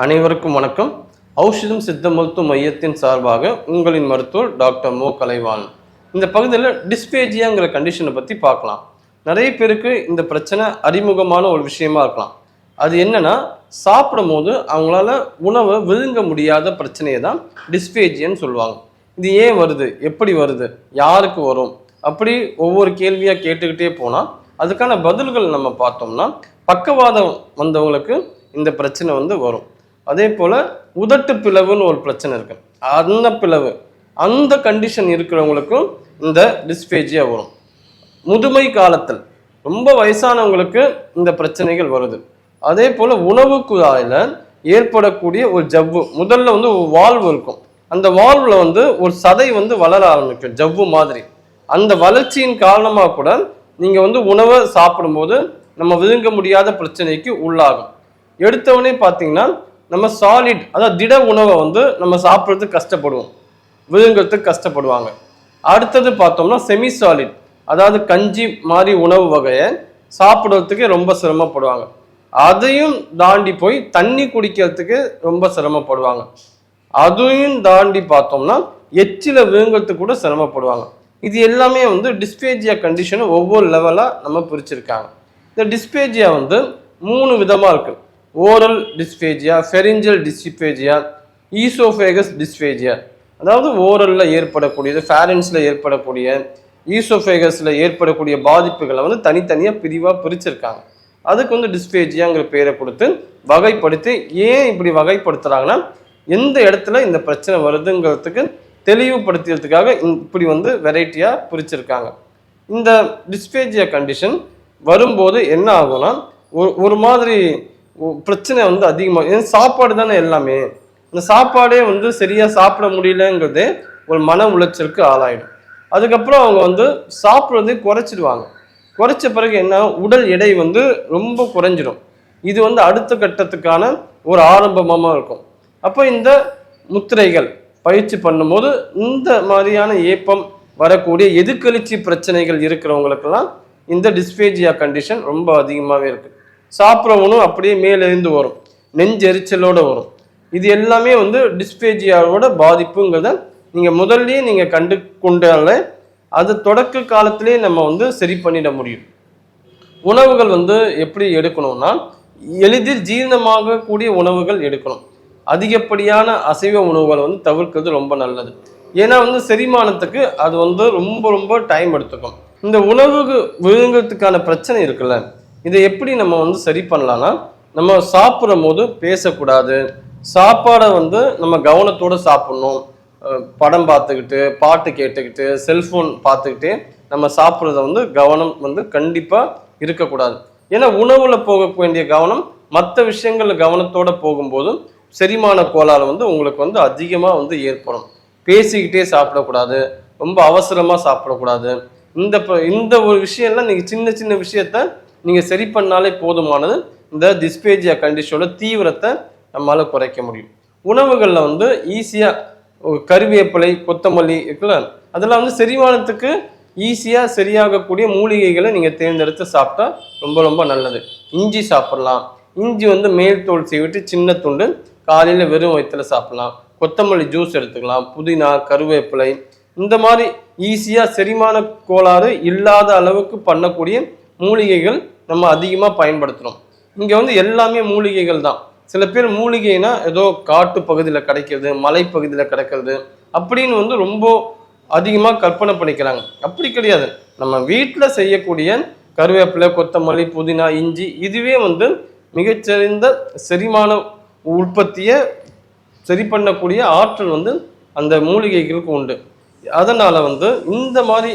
அனைவருக்கும் வணக்கம். ஔஷதம் சித்த மருத்துவ மையத்தின் சார்பாக உங்களின் மருத்துவர் டாக்டர் மோ கலைவாணன். இந்த பகுதியில் டிஸ்பேஜியாங்கிற கண்டிஷனை பற்றி பார்க்கலாம். நிறைய பேருக்கு இந்த பிரச்சனை அறிமுகமான ஒரு விஷயமா இருக்கலாம். அது என்னன்னா, சாப்பிடும் போது அவங்களால உணவை விழுங்க முடியாத பிரச்சனையை தான் டிஸ்பேஜியன்னு சொல்லுவாங்க. இது ஏன் வருது, எப்படி வருது, யாருக்கு வரும், அப்படி ஒவ்வொரு கேள்வியாக கேட்டுக்கிட்டே போனால் அதுக்கான பதில்கள் நம்ம பார்த்தோம்னா, பக்கவாதம் வந்தவங்களுக்கு இந்த பிரச்சனை வரும். அதே போல் உதட்டு பிளவுன்னு ஒரு பிரச்சனை இருக்கு, அந்த பிளவு அந்த கண்டிஷன் இருக்கிறவங்களுக்கும் இந்த டிஸ்பேஜியா வரும். முதுமை காலத்தில் ரொம்ப வயசானவங்களுக்கு இந்த பிரச்சனைகள் வருது. அதே போல் உணவு குழாயில் ஏற்படக்கூடிய ஒரு ஜவ்வு, முதல்ல ஒரு வால்வு இருக்கும், அந்த வால்வில் ஒரு சதை வளர ஆரம்பிக்கும் ஜவ்வு மாதிரி. அந்த வளர்ச்சியின் காரணமாக கூட நீங்கள் உணவை சாப்பிடும்போது நம்ம விழுங்க முடியாத பிரச்சனைக்கு உள்ளாகும். எடுத்தவொடனே பார்த்தீங்கன்னா நம்ம சாலிட், அதாவது திட உணவை நம்ம சாப்பிட்றதுக்கு கஷ்டப்படுவோம், விழுங்கிறதுக்கு கஷ்டப்படுவாங்க. அடுத்தது பார்த்தோம்னா செமி சாலிட், அதாவது கஞ்சி மாதிரி உணவு வகையை சாப்பிட்றதுக்கு ரொம்ப சிரமப்படுவாங்க. அதையும் தாண்டி போய் தண்ணி குடிக்கிறதுக்கு ரொம்ப சிரமப்படுவாங்க. அதையும் தாண்டி பார்த்தோம்னா எச்சில விழுங்கிறதுக்கு கூட சிரமப்படுவாங்க. இது எல்லாமே டிஸ்பேஜியா கண்டிஷனை ஒவ்வொரு லெவலாக நம்ம பிரிச்சிருக்காங்க. இந்த டிஸ்பேஜியா 3 விதமாக இருக்கு. Oral dysphagia, pharyngeal dysphagia, oesophagus dysphagia. அதாவது ஓரலில் ஏற்படக்கூடியது, ஃபேரன்ஸில் ஏற்படக்கூடிய, ஈசோஃபேகஸில் ஏற்படக்கூடிய பாதிப்புகளை தனித்தனியாக பிரிவாக பிரிச்சிருக்காங்க. அதுக்கு டிஸ்பேஜியாங்கிற பேரை கொடுத்து வகைப்படுத்தி, ஏன் இப்படி வகைப்படுத்துகிறாங்கன்னா, எந்த இடத்துல இந்த பிரச்சனை வருதுங்கிறதுக்கு தெளிவுபடுத்துறதுக்காக இப்படி வெரைட்டியாக பிரிச்சிருக்காங்க. இந்த டிஸ்பேஜியா கண்டிஷன் வரும்போது என்ன ஆகும்னா, ஒரு மாதிரி பிரச்சனை அதிகமாக, ஏன்னா சாப்பாடு தானே எல்லாமே, இந்த சாப்பாடே சரியாக சாப்பிட முடியலங்கிறதே ஒரு மன உளைச்சலுக்கு ஆளாயிடும். அதுக்கப்புறம் அவங்க சாப்பிட்றதே குறைச்சிடுவாங்க. குறைச்ச பிறகு என்ன, உடல் எடை ரொம்ப குறைஞ்சிடும். இது அடுத்த கட்டத்துக்கான ஒரு ஆரம்பமாக இருக்கும். அப்போ இந்த முத்திரைகள் பயிற்சி பண்ணும்போது இந்த மாதிரியான ஏப்பம் வரக்கூடிய எதிர்கழிச்சி பிரச்சனைகள் இருக்கிறவங்களுக்கெல்லாம் இந்த டிஸ்பேஜியா கண்டிஷன் ரொம்ப அதிகமாகவே இருக்குது. சாப்பிட்றவனும் அப்படியே மேலிருந்து வரும், நெஞ்செரிச்சலோடு வரும். இது எல்லாமே டிஸ்பேஜியாவோட பாதிப்புங்கிறத நீங்கள் முதல்லயே நீங்கள் கண்டு கொண்டாலே அது தொடக்க காலத்திலே நம்ம சரி பண்ணிட முடியும். உணவுகள் எப்படி எடுக்கணும்னா, எளிதில் ஜீரணமாகக்கூடிய உணவுகள் எடுக்கணும். அதிகப்படியான அசைவ உணவுகளை தவிர்க்கிறது ரொம்ப நல்லது. ஏன்னா செரிமானத்துக்கு அது ரொம்ப ரொம்ப டைம் எடுத்துக்கும். இந்த உணவுக்கு விழுங்கிறதுக்கான பிரச்சனை இருக்குல்ல, இதை எப்படி நம்ம சரி பண்ணலாம்னா, நம்ம சாப்பிடும் போது பேசக்கூடாது, சாப்பாடை நம்ம கவனத்தோடு சாப்பிட்ணும். படம் பார்த்துக்கிட்டு, பாட்டு கேட்டுக்கிட்டு, செல்ஃபோன் பார்த்துக்கிட்டே நம்ம சாப்பிட்றத கவனம் கண்டிப்பாக இருக்கக்கூடாது. ஏன்னா உணவில் போக வேண்டிய கவனம் மற்ற விஷயங்களில் கவனத்தோடு போகும்போது செரிமான கோளாறு உங்களுக்கு அதிகமாக ஏற்படும். பேசிக்கிட்டே சாப்பிடக்கூடாது, ரொம்ப அவசரமாக சாப்பிடக்கூடாது. இந்த ஒரு விஷயம்லாம் நீங்கள் சின்ன சின்ன விஷயத்த நீங்கள் சரி பண்ணாலே போதுமானது. இந்த டிஸ்பேஜியா கண்டிஷனோட தீவிரத்தை நம்மளால் குறைக்க முடியும். உணவுகளில் ஈஸியாக கருவேப்பிலை, கொத்தமல்லி இருக்குல்ல, அதெல்லாம் செரிமானத்துக்கு ஈஸியாக சரியாகக்கூடிய மூலிகைகளை நீங்கள் தேர்ந்தெடுத்து சாப்பிட்டா ரொம்ப ரொம்ப நல்லது. இஞ்சி சாப்பிட்லாம். இஞ்சி மேல் தோல் செய்விட்டு சின்ன துண்டு காலையில் வெறும் வயிற்றுல சாப்பிட்லாம். கொத்தமல்லி ஜூஸ் எடுத்துக்கலாம். புதினா, கருவேப்பிலை, இந்த மாதிரி ஈஸியாக செரிமான கோளாறு இல்லாத அளவுக்கு பண்ணக்கூடிய மூலிகைகள் நம்ம அதிகமாக பயன்படுத்துகிறோம். இங்கே எல்லாமே மூலிகைகள் தான். சில பேர் மூலிகைனா ஏதோ காட்டு பகுதியில் கிடைக்கிறது, மலைப்பகுதியில் கிடைக்கிறது அப்படின்னு ரொம்ப அதிகமாக கற்பனை பண்ணிக்கிறாங்க. அப்படி கிடையாது. நம்ம வீட்டில் செய்யக்கூடிய கருவேப்பிலை, கொத்தமல்லி, புதினா, இஞ்சி, இதுவே மிகச்சிறந்த செரிமான உற்பத்தியை சரி பண்ணக்கூடிய ஆற்றல் அந்த மூலிகைகளுக்கு உண்டு. அதனால் இந்த மாதிரி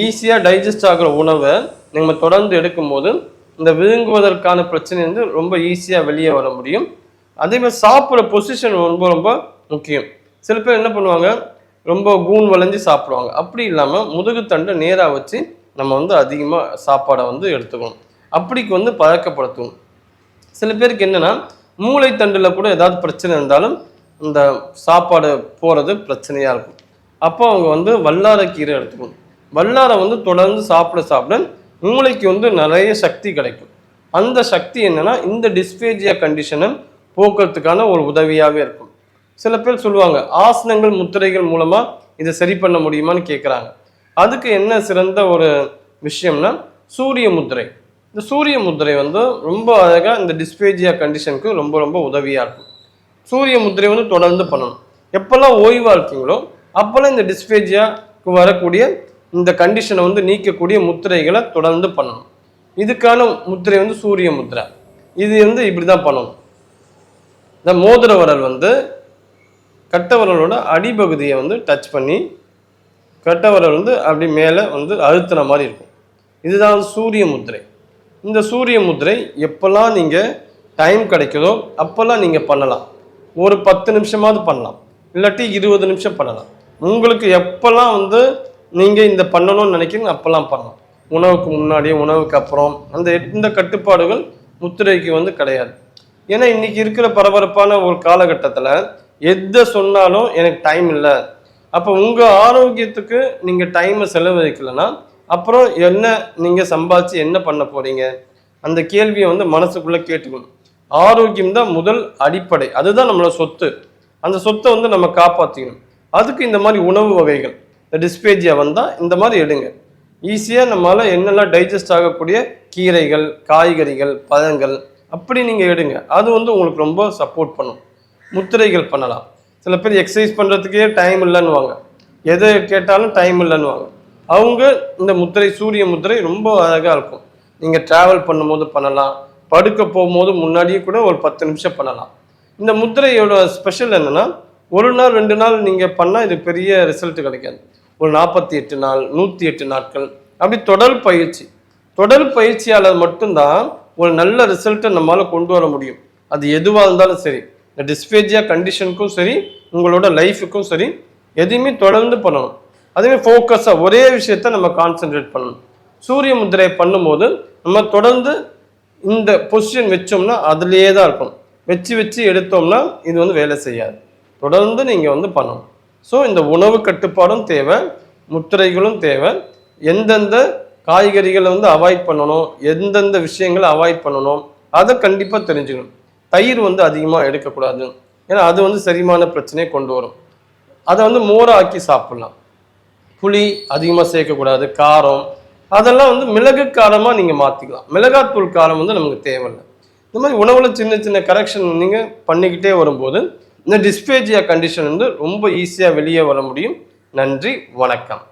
ஈஸியாக டைஜஸ்ட் ஆகிற உணவை நம்ம தொடர்ந்து எடுக்கும்போது இந்த விழுங்குவதற்கான பிரச்சனை ரொம்ப ஈஸியாக வெளியே வர முடியும். அதேமாதிரி சாப்பிட்ற பொசிஷன் ரொம்ப ரொம்ப முக்கியம். சில பேர் என்ன பண்ணுவாங்க, ரொம்ப கூன் வளைஞ்சு சாப்பிடுவாங்க. அப்படி இல்லாமல் முதுகுத்தண்டை நேராக வச்சு நம்ம அதிகமாக சாப்பாடை எடுத்துக்கணும். அப்படிக்கு பழக்கப்படுத்தணும். சில பேருக்கு என்னென்னா, மூளைத்தண்டில் கூட ஏதாவது பிரச்சனை இருந்தாலும் இந்த சாப்பாடு போகிறது பிரச்சனையாக இருக்கும். அப்போ அவங்க வல்லாரைக்கீரை எடுத்துக்கணும். வல்லாரை தொடர்ந்து சாப்பிட மூளைக்கு நிறைய சக்தி கிடைக்கும். அந்த சக்தி என்னன்னா, இந்த டிஸ்பேஜியா கண்டிஷனை போக்குறதுக்கான ஒரு உதவியாகவே இருக்கும். சில பேர் சொல்லுவாங்க ஆசனங்கள் முத்திரைகள் மூலமாக இதை சரி பண்ண முடியுமான்னு கேட்குறாங்க. அதுக்கு என்ன சிறந்த ஒரு விஷயம்னா சூரிய முத்திரை. இந்த சூரிய முத்திரை வந்து ரொம்ப அழகாக இந்த டிஸ்பேஜியா கண்டிஷனுக்கு ரொம்ப ரொம்ப உதவியாக இருக்கும். சூரிய முத்திரை வந்து தொடர்ந்து பண்ணணும். எப்போல்லாம் ஓய்வாக இருக்கீங்களோ அப்போல்லாம் இந்த டிஸ்பேஜியாவுக்கு வரக்கூடிய இந்த கண்டிஷனை வந்து நீக்கக்கூடிய முத்திரைகளை தொடர்ந்து பண்ணணும். இதுக்கான முத்திரை வந்து சூரிய முத்திரை. இது வந்து இப்படி தான் பண்ணணும். இந்த மோதிர விரல் வந்து கட்டை விரலோட அடிப்பகுதியை வந்து டச் பண்ணி கட்டை விரல் வந்து அப்படி மேலே வந்து அழுத்தின மாதிரி இருக்கும். இதுதான் சூரிய முத்திரை. இந்த சூரிய முத்திரை எப்போல்லாம் நீங்கள் டைம் கிடைக்குதோ அப்போல்லாம் நீங்கள் பண்ணலாம். ஒரு 10 நிமிஷமாவது பண்ணலாம், இல்லாட்டி 20 நிமிஷம் பண்ணலாம். உங்களுக்கு எப்போல்லாம் வந்து நீங்கள் இந்த பண்ணணும்னு நினைக்கிறீங்க அப்போல்லாம் பண்ணலாம். உணவுக்கு முன்னாடி உணவுக்கு அப்புறம் அந்த எந்த கட்டுப்பாடுகள் முத்திரைக்கு வந்து கிடையாது. ஏன்னா இன்னைக்கு இருக்கிற பரபரப்பான ஒரு காலகட்டத்தில் எதை சொன்னாலும் எனக்கு டைம் இல்லை, அப்போ உங்கள் ஆரோக்கியத்துக்கு நீங்கள் டைமை செலவழிக்கலைன்னா அப்புறம் என்ன நீங்கள் சம்பாதிச்சு என்ன பண்ண போகிறீங்க? அந்த கேள்வியை வந்து மனசுக்குள்ளே கேட்டுக்கணும். ஆரோக்கியம் தான் முதல் அடிப்படை, அதுதான் நம்மளோட சொத்து. அந்த சொத்தை வந்து நம்ம காப்பாற்றிக்கணும். அதுக்கு இந்த மாதிரி உணவு வகைகள் இந்த டிஸ்பேஜியா வந்தால் இந்த மாதிரி எடுங்க. ஈஸியாக நம்மளால் என்னெல்லாம் டைஜஸ்ட் ஆகக்கூடிய கீரைகள் காய்கறிகள் பழங்கள் அப்படி நீங்கள் எடுங்க. அது வந்து உங்களுக்கு ரொம்ப சப்போர்ட் பண்ணும். முத்திரைகள் பண்ணலாம். சில பேர் எக்ஸசைஸ் பண்ணுறதுக்கே டைம் இல்லைன்னுவாங்க, எதை கேட்டாலும் டைம் இல்லைன்னுவாங்க. அவங்க இந்த முத்திரை சூரிய முத்திரை ரொம்ப அழகாக இருக்கும். நீங்கள் ட்ராவல் பண்ணும்போது பண்ணலாம், படுக்க போகும்போது முன்னாடியே கூட ஒரு 10 நிமிஷம் பண்ணலாம். இந்த முத்திரையோட ஸ்பெஷல் என்னென்னா ஒரு நாள் 2 நாள் நீங்கள் பண்ணால் இது பெரிய ரிசல்ட் கிடைக்காது. ஒரு 48 நாள் 108 நாட்கள் அப்படி தொடர் பயிற்சியால் மட்டும்தான் ஒரு நல்ல ரிசல்ட்டை நம்மளால் கொண்டு வர முடியும். அது எதுவாக இருந்தாலும் சரி, இந்த டிஸ்பேஜியா கண்டிஷனுக்கும் சரி உங்களோட லைஃபுக்கும் சரி எதையுமே தொடர்ந்து பண்ணணும். அதேமாதிரி ஃபோக்கஸாக ஒரே விஷயத்த நம்ம கான்சென்ட்ரேட் பண்ணணும். சூரிய முத்திரை பண்ணும்போது நம்ம தொடர்ந்து இந்த பொசிஷன் வச்சோம்னா அதுலேயே தான் இருக்கும். வச்சு எடுத்தோம்னா இது வந்து வேலை செய்யாது. தொடர்ந்து நீங்கள் வந்து பண்ணணும். ஸோ இந்த உணவு கட்டுப்பாடும் தேவை, முத்திரைகளும் தேவை. எந்தெந்த காய்கறிகளை வந்து அவாய்ட் பண்ணணும், எந்தெந்த விஷயங்களை அவாய்ட் பண்ணணும் அதை கண்டிப்பாக தெரிஞ்சுக்கணும். தயிர் வந்து அதிகமாக எடுக்கக்கூடாது, ஏன்னா அது வந்து செரிமான பிரச்சனையை கொண்டு வரும். அதை வந்து மோராக்கி சாப்பிட்லாம். புளி அதிகமாக சேர்க்கக்கூடாது, காரம் அதெல்லாம் வந்து மிளகு காரமாக நீங்கள் மாற்றிக்கலாம். மிளகாத்தூள் காரம் வந்து நமக்கு தேவையில்லை. இந்த மாதிரி உணவில் சின்ன சின்ன கரெக்ஷன் நீங்கள் பண்ணிக்கிட்டே வரும்போது இந்த டிஸ்பேஜியா கண்டிஷன் வந்து ரொம்ப ஈஸியாக வெளியே வர முடியும். நன்றி, வணக்கம்.